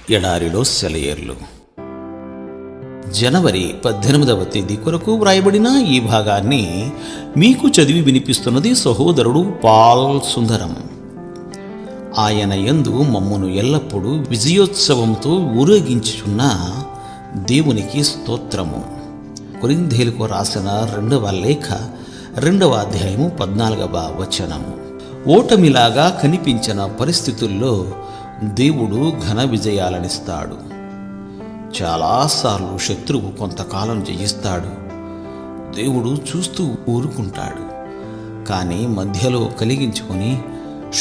ఎడారిలో సెలయేర్లు. జనవరి 18వ తేదీ కొరకు వ్రాయబడిన ఈ భాగాన్ని మీకు చదివి వినిపిస్తున్నది సహోదరుడు పాల్ సుందరం. ఆయన యందు మమ్మును ఎల్లప్పుడూ విజయోత్సవంతో ఊరేగించుచున్న దేవునికి స్తోత్రము. కొరింథీయులకు రాసిన 2వ లేఖ 2వ అధ్యాయము 14వ వచనము. ఓటమిలాగా కనిపించిన పరిస్థితుల్లో దేవుడు ఘన విజయాలనిస్తాడు. చాలాసార్లు శత్రువు కొంతకాలం జయిస్తాడు, దేవుడు చూస్తూ ఊరుకుంటాడు. కానీ మధ్యలో కలిగించుకొని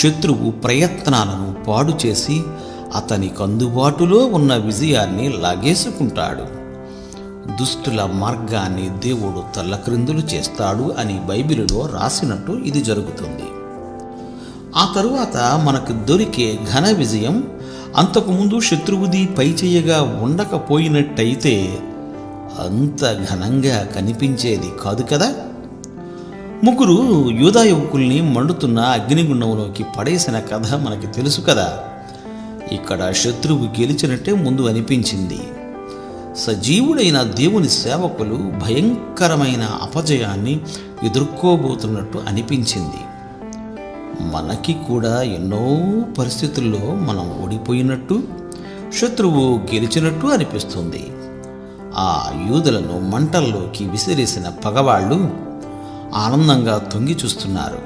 శత్రువు ప్రయత్నాలను పాడు చేసి అతనికి అందుబాటులో ఉన్న విజయాన్ని లాగేసుకుంటాడు. దుష్టుల మార్గాన్ని దేవుడు తల్లక్రిందులు చేస్తాడు అని బైబిలులో రాసినట్టు ఇది జరుగుతుంది. ఆ తరువాత మనకు దొరికే ఘన విజయం అంతకుముందు శత్రువుది పైచేయగా ఉండకపోయినట్టయితే అంత ఘనంగా కనిపించేది కాదు కదా. 3 యూదా యువకుల్ని మండుతున్న అగ్నిగుండంలోకి పడేసిన కథ మనకి తెలుసు కదా. ఇక్కడ శత్రువు గెలిచినట్టే ముందు అనిపించింది. సజీవుడైన దేవుని సేవకులు భయంకరమైన అపజయాన్ని ఎదుర్కోబోతున్నట్టు అనిపించింది. మనకి కూడా ఎన్నో పరిస్థితుల్లో మనం ఓడిపోయినట్టు, శత్రువు గెలిచినట్టు అనిపిస్తుంది. ఆ యూదులను మంటల్లోకి విసిరేసిన పగవాళ్ళు ఆనందంగా తొంగి చూస్తున్నారు.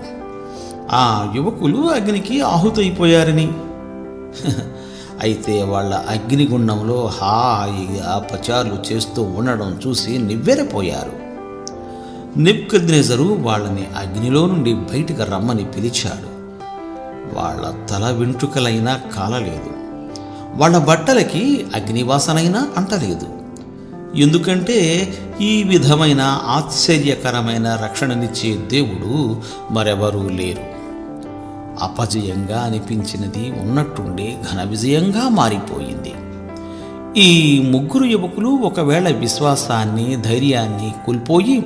ఆ యువకులు అగ్నికి ఆహుతైపోయారని. అయితే వాళ్ళ అగ్నిగుండంలో హాయిగా పచారులు చేస్తూ ఉండడం చూసి నివ్వెరపోయారు. నెబుకద్నెజరు వాళ్ళని అగ్నిలో నుండి బయటకు రమ్మని పిలిచాడు. వాళ్ళ తల వెంట్రుకలైనా కాలలేదు, వాళ్ళ బట్టలకి అగ్నివాసనైనా అంటలేదు. ఎందుకంటే ఈ విధమైన ఆశ్చర్యకరమైన రక్షణనిచ్చే దేవుడు మరెవరూ లేరు. అపజయంగా అనిపించినది ఉన్నట్టుండే ఘన విజయంగా మారిపోయింది. ఈ 3 యువకులు ఒకవేళ విశ్వాసాన్ని, ధైర్యాన్ని కోల్పోయి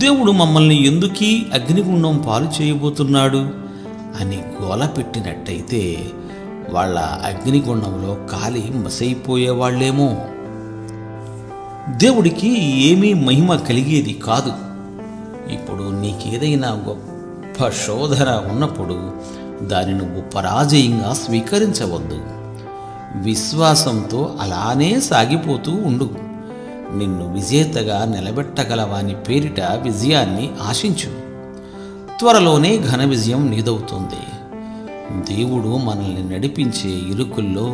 దేవుడు మమ్మల్ని ఎందుకీ అగ్నిగుండం పాలు చేయబోతున్నాడు అని గోల పెట్టినట్టయితే వాళ్ళ అగ్నిగుండంలో కాలి మసైపోయేవాళ్లేమో. దేవుడికి ఏమీ మహిమ కలిగేది కాదు. ఇప్పుడు నీకేదైనా గొప్ప శోధన ఉన్నప్పుడు దాన్ని నువ్వు పరాజయంగా స్వీకరించవద్దు. విశ్వాసంతో అలానే సాగిపోతూ ఉండు. నిన్ను విజేతగా నిలబెట్టగలవాని పేరిట విజయాన్ని ఆశించు. త్వరలోనే ఘన విజయం నీదవుతుంది. దేవుడు మనల్ని నడిపించే ఇరుకుల్లో,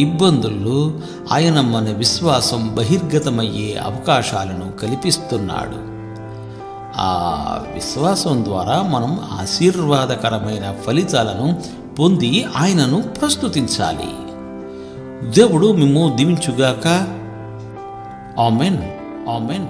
ఇబ్బందుల్లో ఆయన మన విశ్వాసం బహిర్గతమయ్యే అవకాశాలను కల్పిస్తున్నాడు. ఆ విశ్వాసం ద్వారా మనం ఆశీర్వాదకరమైన ఫలితాలను పొంది ఆయనను ప్రస్తుతించాలి. దేవుడు మిమ్ము దీవించుగాక. ఆమెన్. ఆమెన్.